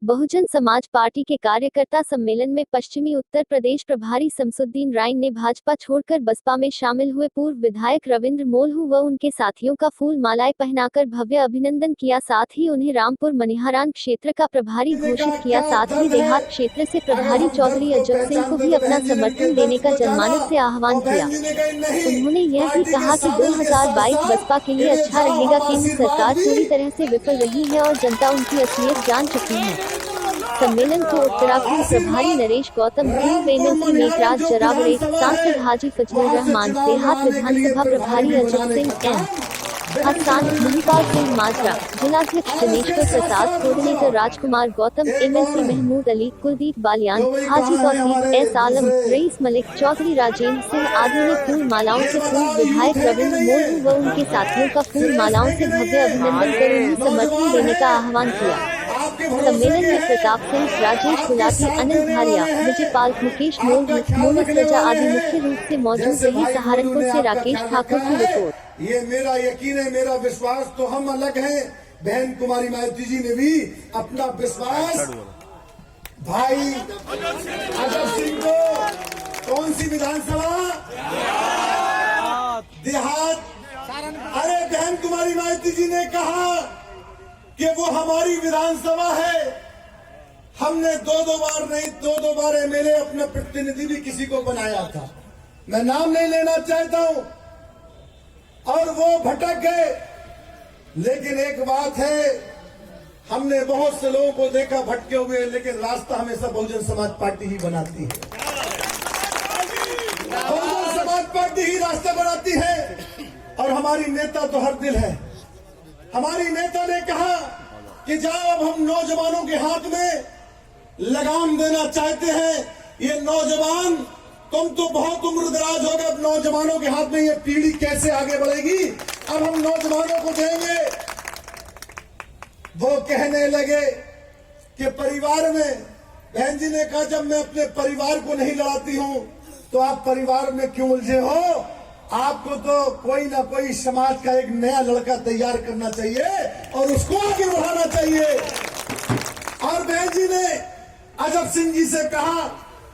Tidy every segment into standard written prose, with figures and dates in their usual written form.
Bahujan Samaj party के कार्यकर्ता सम्मेलन में पश्चिमी उत्तर प्रदेश प्रभारी शमसुद्दीन राइन ने भाजपा छोड़कर बसपा में शामिल हुए पूर्व विधायक रविंद्र मोलहू व उनके साथियों का फूल मालाएं पहनाकर भव्य अभिनंदन किया। साथ ही उन्हें रामपुर मनिहारान क्षेत्र का प्रभारी घोषित किया। साथ ही देहात क्षेत्र से प्रभारी चौधरी अजब सिंह को भी अपना समर्थन देने का जनमानस से आह्वान किया। उन्होंने यह भी कहा कि 2022 बसपा के लिए अच्छा रहेगा। केंद्र सरकार पूरी तरह से विफल रही है और जनता उनकी असलियत जान चुकी है। सम्मेलन को उत्तराखंड प्रभारी नरेश गौतम, पूर्व एमएलसी मेघराज जरावड़े, सांसद हाजी फजलुर रहमान, देहात विधानसभा प्रभारी अजब सिंह, एम हसन, महिपाल सिंह माजरा, जिलाध्यक्ष दिनेश्वर प्रसाद, कोऑर्डिनेटर राजकुमार गौतम, एमएलसी महमूद अली, कुलदीप बालियान, हाजी तौफीक, एस आलम, रईस मलिक, चौधरी राजेंद्र सिंह आदि ने फूल मालाओं से पूर्व विधायक रविंद्र मोलहू व उनके साथियों का फूल मालाओं से भव्य अभिनंदन कर उन्हें समर्थन देने का आह्वान किया। सम्मेलन में प्रताप सिंह, राजेश गुलाटी, अनिल भारिया, विजय पाल, मुकेश मोनस रजा आदि मुख्य रूप से मौजूद रही। सहारनपुर से राकेश ठाकुर की रिपोर्ट। ये मेरा यकीन है, मेरा विश्वास तो हम अलग हैं। बहन कुमारी मायावती जी ने भी अपना विश्वास भाई अजब सिंह को कौन सी विधानसभा देहात, अरे बहन कुमारी मायावती जी ने कहा कि वो हमारी विधानसभा है। हमने दो बार नहीं, दो बार एमएलए अपना प्रतिनिधि भी किसी को बनाया था। मैं नाम नहीं लेना चाहता हूं और वो भटक गए। लेकिन एक बात है, हमने बहुत से लोगों को देखा भटके हुए, लेकिन रास्ता हमेशा बहुजन समाज पार्टी ही बनाती है। बहुजन समाज पार्टी ही रास्ता बनाती है और हमारी नेता तो हर दिल है। हमारी नेता ने कहा कि जाओ, अब हम नौजवानों के हाथ में लगाम देना चाहते हैं। ये नौजवान, तुम तो बहुत उम्र दराज हो गए, अब नौजवानों के हाथ में ये पीढ़ी कैसे आगे बढ़ेगी, अब हम नौजवानों को देंगे। वो कहने लगे कि परिवार में, बहन जी ने कहा जब मैं अपने परिवार को नहीं लड़ाती हूं तो आप परिवार में क्यों उलझे हो? आपको तो कोई ना कोई समाज का एक नया लड़का तैयार करना चाहिए और उसको आगे बढ़ाना चाहिए। और बहन जी ने अजब सिंह जी से कहा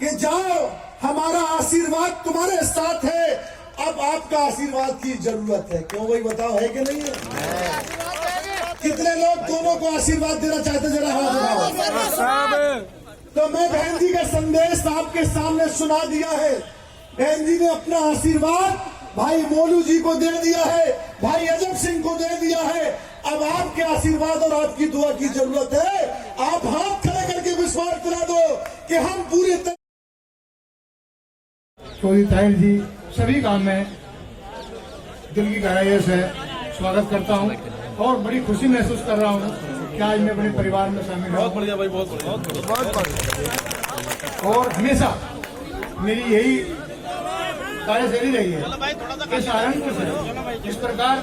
कि जाओ, हमारा आशीर्वाद तुम्हारे साथ है, अब आपका आशीर्वाद की जरूरत है। क्यों भाई बताओ, है कि नहीं है? कितने लोग दोनों को आशीर्वाद देना चाहते, जरा हाथ उठाओ। तो मैं बहन जी का संदेश आपके सामने सुना दिया है। बहन जी ने अपना आशीर्वाद भाई मोलू जी को दे दिया है, भाई अजब सिंह को दे दिया है। अब आपके आशीर्वाद और आपकी दुआ की जरूरत है। आप हाथ खड़े करके विश्वास दिला दो कि हम पूरी चौधरी ताहिर जी सभी काम में दिल की गहराई से स्वागत करता हूं और बड़ी खुशी महसूस कर रहा हूं कि आज मैं अपने परिवार में शामिल हूं। बहुत बढ़िया भाई, बहुत और हमेशा मेरी यही कार्यशैली रही है कि सहारनपुर से इस प्रकार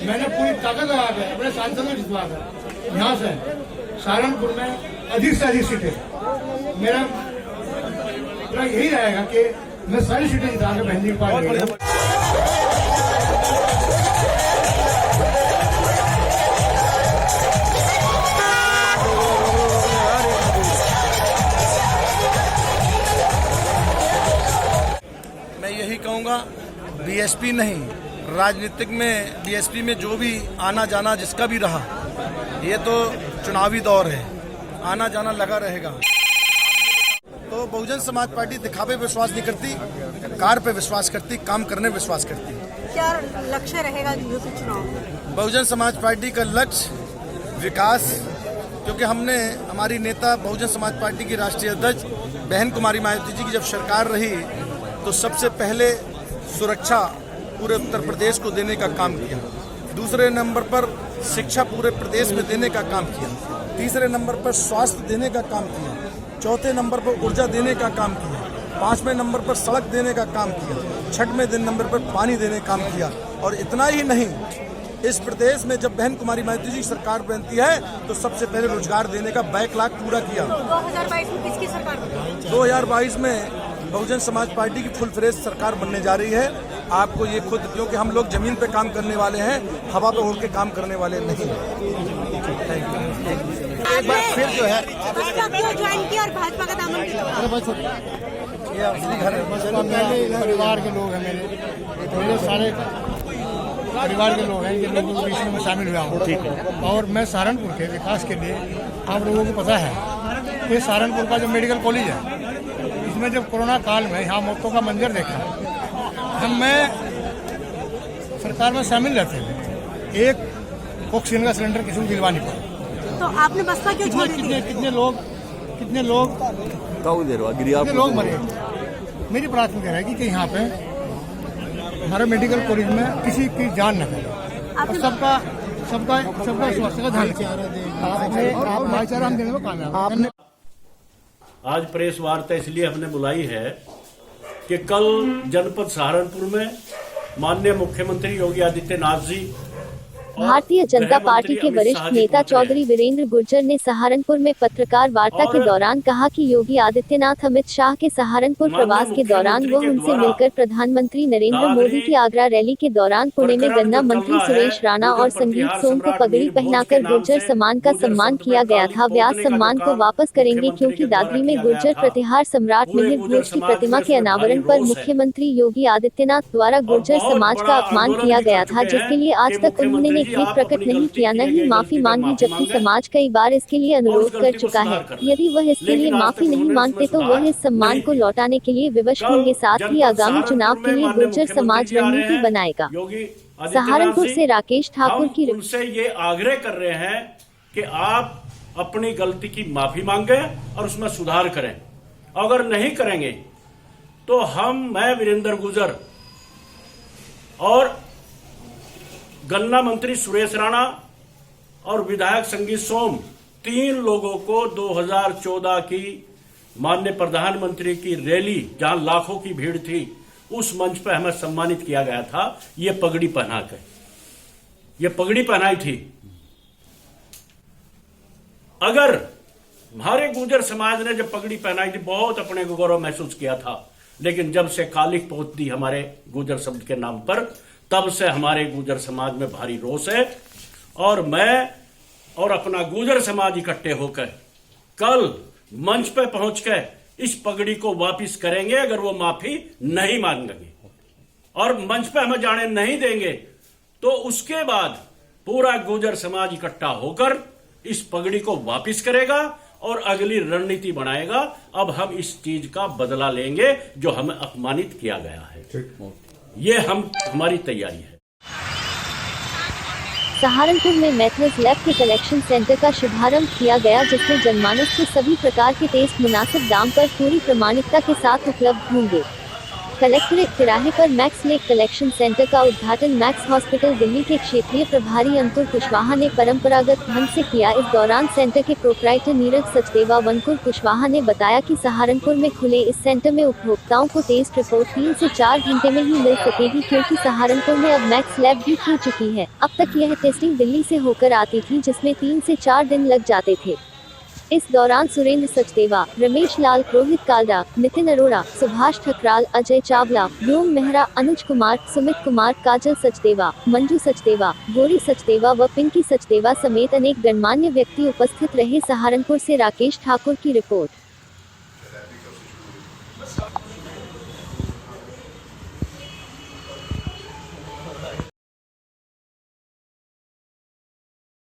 मैंने पूरी ताकत लगा के अपने सांसद में जितवा कर यहाँ से सहारनपुर में अधिक से अधिक सीटें, मेरा यही रहेगा कि मैं सारी सीटें जिता के बहन जी की पार्टी। मैं यही कहूँगा, बीएसपी नहीं, राजनीतिक में बीएसपी में जो भी आना जाना जिसका भी रहा, ये तो चुनावी दौर है, आना जाना लगा रहेगा। तो बहुजन समाज पार्टी दिखावे पे विश्वास नहीं करती, कार्य पे विश्वास करती, काम करने पे विश्वास करती। क्या लक्ष्य रहेगा चुनाव में? बहुजन समाज पार्टी का लक्ष्य विकास, क्योंकि हमने, हमारी नेता बहुजन समाज पार्टी की राष्ट्रीय अध्यक्ष बहन कुमारी मायावती जी की जब सरकार रही तो सबसे पहले सुरक्षा पूरे उत्तर प्रदेश को देने का काम किया। दूसरे नंबर पर शिक्षा पूरे प्रदेश में देने का काम किया। तीसरे नंबर पर स्वास्थ्य देने का काम किया। चौथे नंबर पर ऊर्जा देने का काम किया। पांचवें नंबर पर सड़क देने का काम किया। छठवें नंबर पर पानी देने का काम किया। और इतना ही नहीं, इस प्रदेश में जब बहन कुमारी मायावती जी सरकार बनती है तो सबसे पहले रोजगार देने का बैकलॉग पूरा किया। 2022 में किसकी सरकार? 2022 में बहुजन समाज पार्टी की फुल फ्रेश सरकार बनने जा रही है। आपको ये खुद, क्योंकि हम लोग जमीन पे काम करने वाले हैं, हवा पे उड़ के काम करने वाले नहीं। एक बार फिर जो है भाजपा क्यों ज्वाइन किया और भाजपा का दामन क्यों छोड़ा? ये असली घर बसपा मेरे परिवार के लोग हैं, मेरे सारे परिवार के लोग हैं, जिन लोगों के बीच में मैं शामिल हुआ हूँ। ठीक है। और मैं सहारनपुर के विकास के लिए, आप लोगों को पता है कि सहारनपुर का जो मेडिकल कॉलेज है, इसमें जब कोरोना काल में यहाँ मौतों का मंजर देखा, मैं सरकार में शामिल रहते थे, एक ऑक्सीजन का सिलेंडर किसी को दिलवा नहीं पड़ा। तो आपने बसपा क्यों छोड़ दी? कितने लोग मरे। मेरी प्राथमिकता है कि यहाँ पे हमारे मेडिकल कॉलेज में किसी की जान न फैले और सबका स्वास्थ्य का ध्यान रखें और भाईचारा हम देने में कामयाब। आज प्रेस वार्ता इसलिए हमने बुलाई है कि कल जनपद सहारनपुर में माननीय मुख्यमंत्री योगी आदित्यनाथ जी भारतीय जनता पार्टी के वरिष्ठ नेता चौधरी वीरेंद्र गुर्जर ने सहारनपुर में पत्रकार वार्ता के दौरान कहा कि योगी आदित्यनाथ अमित शाह के सहारनपुर प्रवास के दौरान वो उनसे मिलकर प्रधानमंत्री नरेंद्र मोदी की आगरा रैली के दौरान पुणे में गन्ना मंत्री सुरेश राणा और संगीत सोम को पगड़ी पहनाकर गुर्जर सम्मान का सम्मान किया गया था। व्यास सम्मान को वापस करेंगे क्योंकि दादरी में गुर्जर प्रतिहार सम्राट मिहिर भोज की प्रतिमा के अनावरण पर मुख्यमंत्री योगी आदित्यनाथ द्वारा गुर्जर समाज का अपमान किया गया था, जिसके लिए आज तक उन्होंने खेद प्रकट नहीं किया, न ही माफी मांगी, जबकि समाज कई बार इसके लिए अनुरोध कर चुका है। यदि वह इसके लिए माफी नहीं मांगते तो वह इस सम्मान को लौटाने के लिए विवश होंगे। साथ ही आगामी चुनाव के लिए गुर्जर समाज रणनीति बनाएगा। सहारनपुर से राकेश ठाकुर की रिपोर्ट। उनसे ये आग्रह कर रहे हैं कि आप अपनी गलती की माफी मांगे और उसमें सुधार करें। अगर नहीं करेंगे तो मैं वीरेंद्र गुर्जर और गन्ना मंत्री सुरेश राणा और विधायक संगीत सोम, 3 लोगों को 2014 की माननीय प्रधानमंत्री की रैली, जहां लाखों की भीड़ थी, उस मंच पर हमें सम्मानित किया गया था। ये पगड़ी पहनाकर, ये पगड़ी पहनाई थी। अगर हमारे गुर्जर समाज ने जब पगड़ी पहनाई थी, बहुत अपने को गौरव महसूस किया था, लेकिन जब से कालिक पहुंच दी हमारे गुर्जर शब्द के नाम पर, तब से हमारे गुर्जर समाज में भारी रोष है। और मैं और अपना गुर्जर समाज इकट्ठे होकर कल मंच पर पहुंचकर इस पगड़ी को वापस करेंगे। अगर वो माफी नहीं मांगेंगे और मंच पर हमें जाने नहीं देंगे तो उसके बाद पूरा गुर्जर समाज इकट्ठा होकर इस पगड़ी को वापस करेगा और अगली रणनीति बनाएगा। अब हम इस चीज का बदला लेंगे जो हमें अपमानित किया गया है। ये हमारी तैयारी है। सहारनपुर में मैथ्स लैब के कलेक्शन सेंटर का शुभारंभ किया गया, जिसमें जनमानस के सभी प्रकार के टेस्ट मुनासिब दाम पर पूरी प्रामाणिकता के साथ उपलब्ध होंगे। कलेक्ट्रेट तिराहे पर मैक्स लेक कलेक्शन सेंटर का उद्घाटन मैक्स हॉस्पिटल दिल्ली के क्षेत्रीय प्रभारी अंकुर कुशवाहा ने परंपरागत ढंग से किया। इस दौरान सेंटर के प्रोप्राइटर नीरज सचदेवा वनकुर कुशवाहा ने बताया कि सहारनपुर में खुले इस सेंटर में उपभोक्ताओं को टेस्ट रिपोर्ट 3 से 4 घंटे में ही मिल सकेगी, क्योंकि सहारनपुर में अब मैक्स लैब भी खुल चुकी है। अब तक यह टेस्टिंग दिल्ली से होकर आती थी, जिसमें 3 से 4 दिन लग जाते थे। इस दौरान सुरेंद्र सचदेवा, रमेश लाल, रोहित कालडा, नितिन अरोड़ा, सुभाष ठकराल, अजय चावला, व्योम मेहरा, अनुज कुमार, सुमित कुमार, काजल सचदेवा, मंजू सचदेवा, गौरी सचदेवा व पिंकी सचदेवा समेत अनेक गणमान्य व्यक्ति उपस्थित रहे। सहारनपुर से राकेश ठाकुर की रिपोर्ट।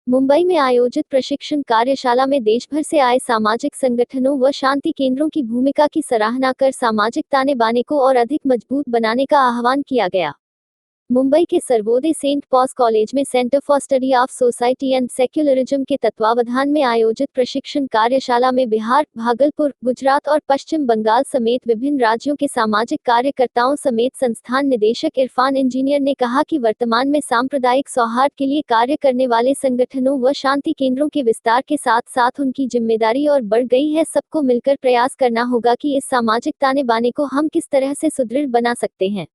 मुंबई में आयोजित प्रशिक्षण कार्यशाला में देश भर से आए सामाजिक संगठनों व शांति केंद्रों की भूमिका की सराहना कर सामाजिक ताने बाने को और अधिक मजबूत बनाने का आह्वान किया गया। मुंबई के सर्वोदय सेंट पॉज कॉलेज में centre for study of society and secularism के तत्वावधान में आयोजित प्रशिक्षण कार्यशाला में बिहार, भागलपुर, गुजरात और पश्चिम बंगाल समेत विभिन्न राज्यों के सामाजिक कार्यकर्ताओं समेत संस्थान निदेशक इरफान इंजीनियर ने कहा कि वर्तमान में सांप्रदायिक सौहार्द के लिए कार्य करने वाले संगठनों व शांति केंद्रों के विस्तार के साथ साथ उनकी जिम्मेदारी और बढ़ गई है। सबको मिलकर प्रयास करना होगा कि इस सामाजिक ताने बाने को हम किस तरह से सुदृढ़ बना सकते हैं।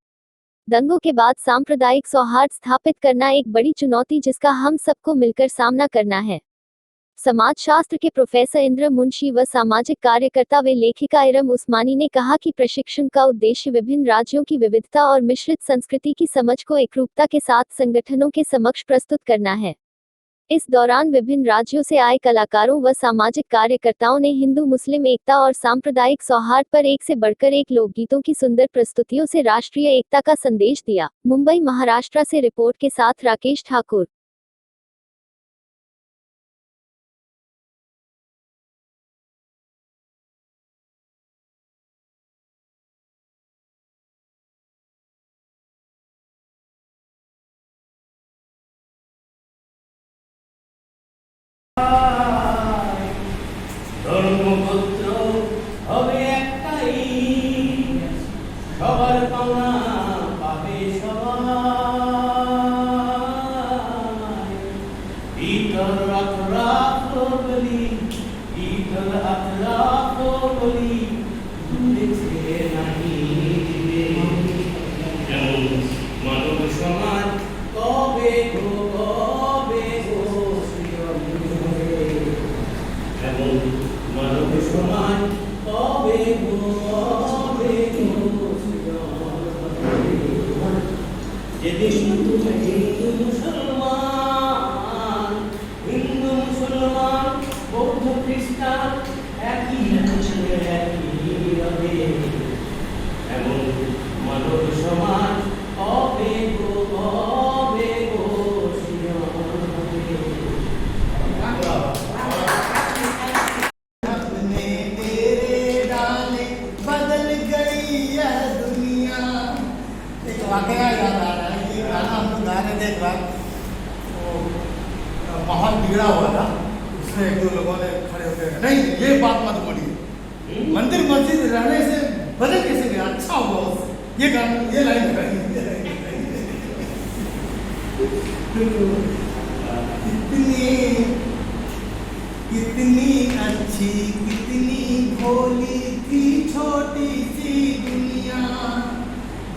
दंगों के बाद सांप्रदायिक सौहार्द स्थापित करना एक बड़ी चुनौती जिसका हम सबको मिलकर सामना करना है। समाजशास्त्र के प्रोफेसर इंद्र मुंशी व सामाजिक कार्यकर्ता व लेखिका इरम उस्मानी ने कहा कि प्रशिक्षण का उद्देश्य विभिन्न राज्यों की विविधता और मिश्रित संस्कृति की समझ को एकरूपता के साथ संगठनों के समक्ष प्रस्तुत करना है। इस दौरान विभिन्न राज्यों से आए कलाकारों व सामाजिक कार्यकर्ताओं ने हिंदू मुस्लिम एकता और सांप्रदायिक सौहार्द पर एक से बढ़कर एक लोकगीतों की सुंदर प्रस्तुतियों से राष्ट्रीय एकता का संदेश दिया। मुंबई महाराष्ट्र से रिपोर्ट के साथ राकेश ठाकुर। ধর্মপুত্র হবে একটাই, সবার পাওনা পাবে সবাই। ঈদুল আজহা বলি, ঈদুল আজহা বলি, দুলেছে নাহি যেমন মানব সমাজ কবে গো এমন মানব সমাজ কবে গো যেদিন হিন্দু মুসলমান বৌদ্ধ খ্রিস্টান একই হবে, এমন মানব সমাজ কবে গো वाकया याद आ रहा है कि गाना हम लोग गा रहे थे एक बार, तो माहौल बिगड़ा हुआ था। उसमें एक दो लोगों ने खड़े होकर नहीं ये बात मत बोलिए, मंदिर मस्जिद रहने से बदल कैसे गया, अच्छा हुआ उससे ये गाना ये लाइन कितनी अच्छी कितनी भोली थी छोटी सी दुनिया,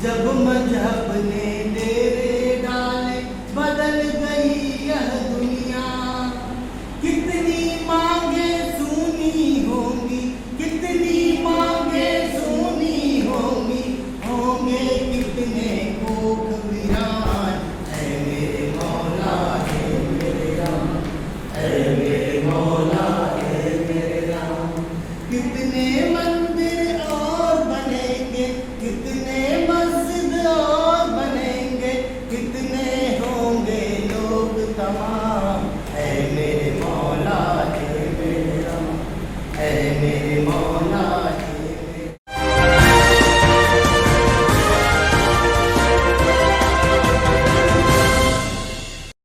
जब मजहब ने